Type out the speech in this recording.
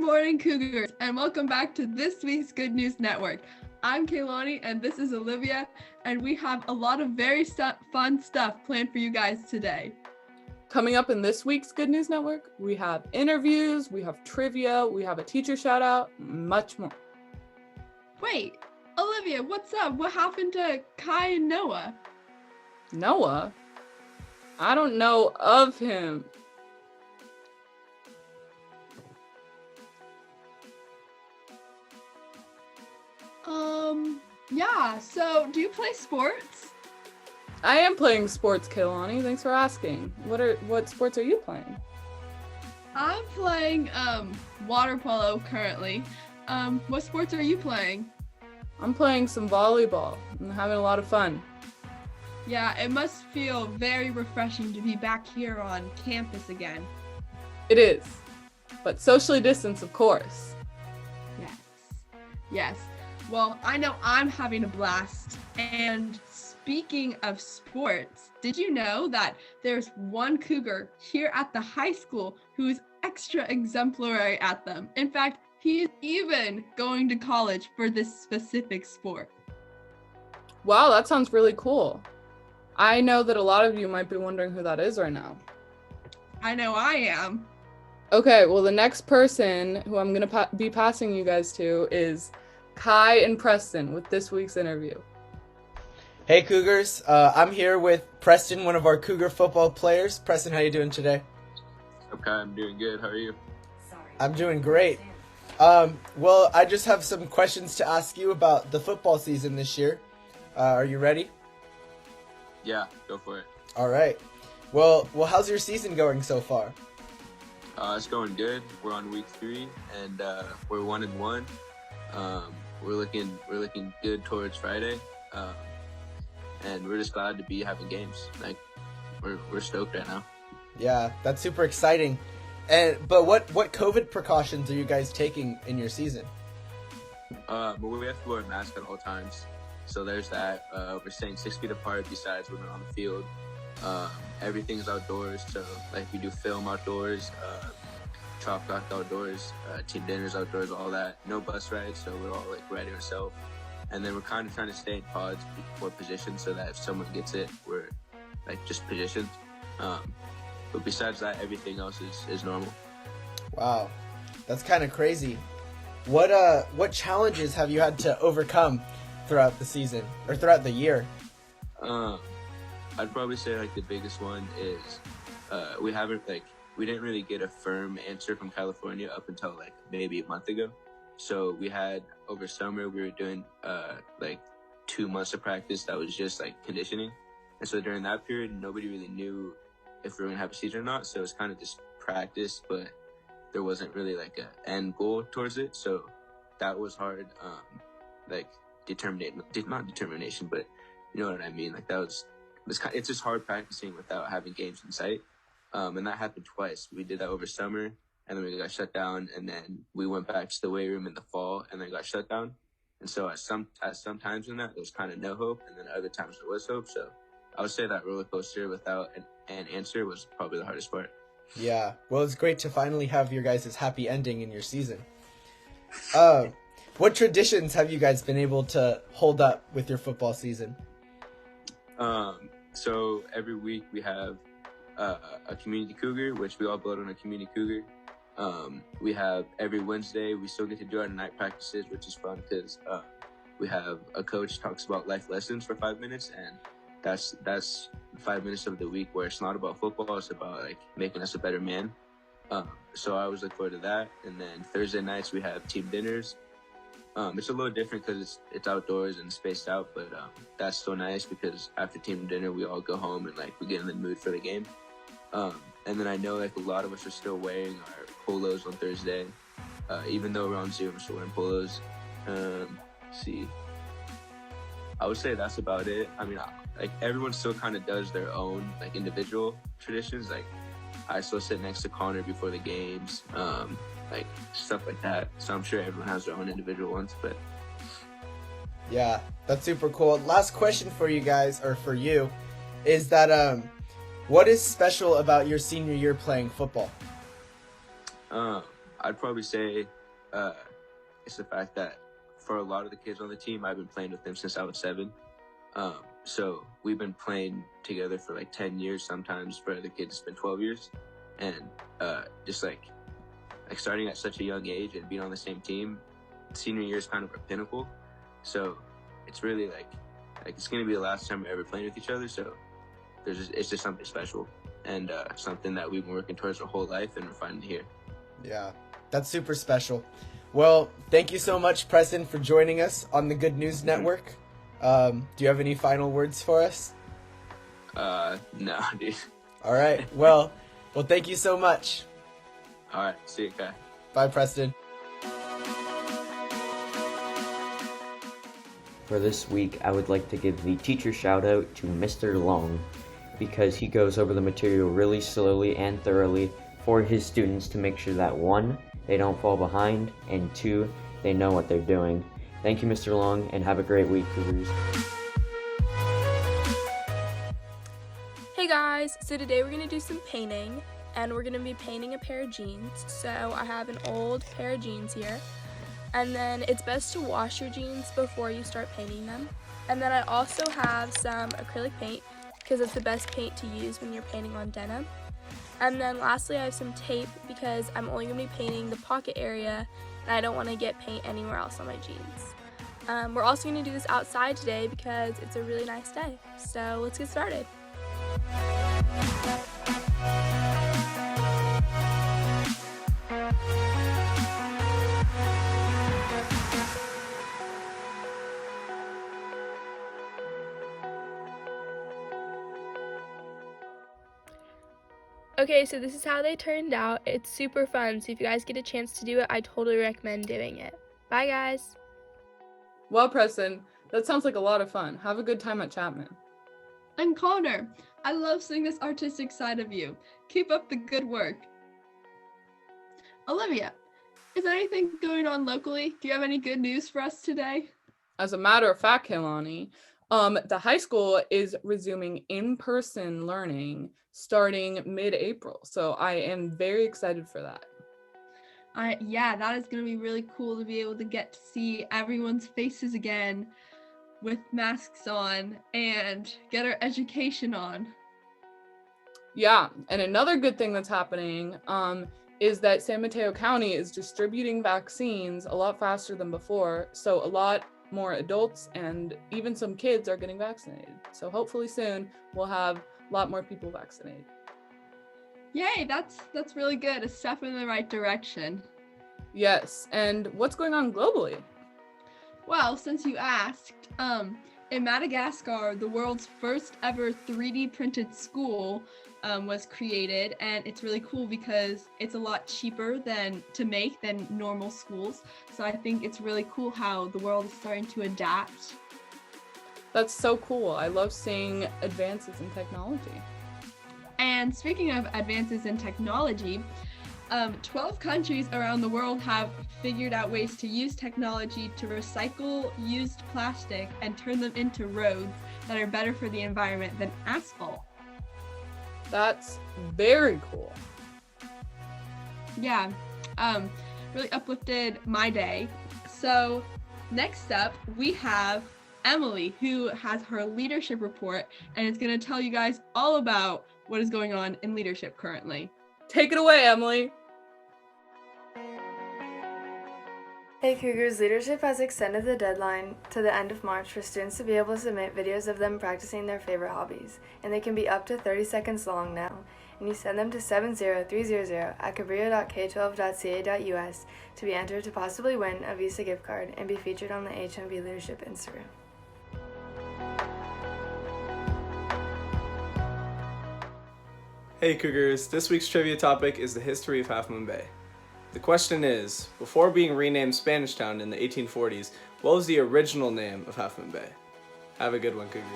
morning, Cougars, and welcome back to this week's Good News Network. I'm Kaylani, and this is Olivia, and we have a lot of very fun stuff planned for you guys today. Coming up in this week's Good News Network, we have interviews, we have trivia, we have a teacher shout out, much more. Wait, Olivia, what's up? What happened to Kai and Noah? Noah? I don't know of him. Yeah, so do you play sports? I am playing sports, Kaylani. Thanks for asking. What sports are you playing? I'm playing water polo currently. What sports are you playing? I'm playing some volleyball. I'm having a lot of fun. Yeah, it must feel very refreshing to be back here on campus again. It is, but socially distanced, of course. Yes. Well, I know I'm having a blast. And speaking of sports, did you know that there's one Cougar here at the high school who is extra exemplary at them? In fact, he's even going to college for this specific sport. Wow, that sounds really cool. I know that a lot of you might be wondering who that is right now. I know I am. Okay, well, the next person who I'm going to be passing you guys to is Kai and Preston with this week's interview. Hey Cougars, I'm here with Preston, one of our Cougar football players. Preston, how you doing today? Okay, I'm doing good. How are you? I'm doing great. Well, I just have some questions to ask you about the football season this year. Are you ready? Yeah, go for it. All right. Well, how's your season going so far? It's going good. We're on week 3, and we're 1-1. We're looking good towards Friday, and we're just glad to be having games. Like, we're stoked right now. Yeah, that's super exciting. But what COVID precautions are you guys taking in your season? But we have to wear a mask at all times. So there's that. We're staying 6 feet apart besides when we're on the field. Everything's outdoors, so like we do film outdoors, chop block outdoors, team dinners outdoors, all that. No bus rides, so we're all like riding ourselves. And then we're kind of trying to stay in pods for positions so that if someone gets it, we're like just positioned. But besides that, everything else is normal. Wow, that's kind of crazy. What challenges have you had to overcome throughout the season or throughout the year? I'd probably say like the biggest one is we didn't really get a firm answer from California up until like maybe a month ago. So we had over summer we were doing like 2 months of practice that was just like conditioning, and so during that period nobody really knew if we were gonna have a season or not. So it's kind of just practice, but there wasn't really like a end goal towards it. So that was hard. Like not determination, but you know what I mean. Like it's just hard practicing without having games in sight. And that happened twice. We did that over summer, and then we got shut down, and then we went back to the weight room in the fall, and then got shut down. And so at some times in that, there was kind of no hope, and then other times there was hope. So I would say that roller coaster without an answer was probably the hardest part. Yeah, well, it's great to finally have your guys' happy ending in your season. What traditions have you guys been able to hold up with your football season? So every week we have a community cougar, which we all vote on a community cougar. We have every Wednesday, we still get to do our night practices, which is fun because we have a coach talks about life lessons for 5 minutes, and that's 5 minutes of the week where it's not about football, it's about like making us a better man. So I always look forward to that. And then Thursday nights we have team dinners. It's a little different because it's outdoors and spaced out, but that's so nice because after team dinner we all go home and like we get in the mood for the game. And then I know like a lot of us are still wearing our polos on Thursday, even though we're on Zoom, we're still wearing polos. See, I would say that's about it. I mean, like everyone still kind of does their own like individual traditions. Like I still sit next to Connor before the games. Like stuff like that. So I'm sure everyone has their own individual ones, but yeah, that's super cool. Last question for you guys, or for you, is that what is special about your senior year playing football? I'd probably say it's the fact that for a lot of the kids on the team, I've been playing with them since I was 7. So we've been playing together for like 10 years. Sometimes for other kids, it's been 12 years. And just like starting at such a young age and being on the same team, senior year is kind of our pinnacle. So it's really like it's going to be the last time we're ever playing with each other. So it's just something special and something that we've been working towards our whole life, and we're finally here. Yeah, that's super special. Well, thank you so much, Preston, for joining us on the Good News Network. Do you have any final words for us? No, dude. All right. Well, thank you so much. All right. See you, Kai. Bye, Preston. For this week, I would like to give the teacher shout out to Mr. Long, because he goes over the material really slowly and thoroughly for his students to make sure that 1, they don't fall behind, and 2, they know what they're doing. Thank you, Mr. Long, and have a great week, Cougars. Hey guys, so today we're going to do some painting, and we're going to be painting a pair of jeans. So I have an old pair of jeans here, and then it's best to wash your jeans before you start painting them. And then I also have some acrylic paint, because it's the best paint to use when you're painting on denim. And then lastly, I have some tape, because I'm only going to be painting the pocket area, and I don't want to get paint anywhere else on my jeans. We're also going to do this outside today because it's a really nice day. So let's get started. Okay, so this is how they turned out. It's super fun, so if you guys get a chance to do it, I totally recommend doing it. Bye, guys. Well, Preston, that sounds like a lot of fun. Have a good time at Chapman. And Connor, I love seeing this artistic side of you. Keep up the good work. Olivia, is there anything going on locally? Do you have any good news for us today? As a matter of fact, Kehlani, the high school is resuming in-person learning starting mid-April. So I am very excited for that. Yeah, that is going to be really cool to be able to get to see everyone's faces again with masks on and get our education on. Yeah, and another good thing that's happening is that San Mateo County is distributing vaccines a lot faster than before. So a lot more adults and even some kids are getting vaccinated. So hopefully soon we'll have a lot more people vaccinated. Yay, that's really good. A step in the right direction. Yes, and what's going on globally? Well, since you asked, in Madagascar, the world's first ever 3D printed school was created, and it's really cool because it's a lot cheaper to make than normal schools. So I think it's really cool how the world is starting to adapt. That's so cool. I love seeing advances in technology. And speaking of advances in technology, 12 countries around the world have figured out ways to use technology to recycle used plastic and turn them into roads that are better for the environment than asphalt. That's very cool. Yeah, really uplifted my day. So next up, we have Emily, who has her leadership report, and is going to tell you guys all about what is going on in leadership currently. Take it away, Emily. Hey Cougars, leadership has extended the deadline to the end of March for students to be able to submit videos of them practicing their favorite hobbies, and they can be up to 30 seconds long now. And you send them to 70300 at cabrillo.k12.ca.us to be entered to possibly win a Visa gift card and be featured on the HMB Leadership Instagram. Hey Cougars, this week's trivia topic is the history of Half Moon Bay. The question is, before being renamed Spanish Town in the 1840s, what was the original name of Half Moon Bay? Have a good one, Cougars.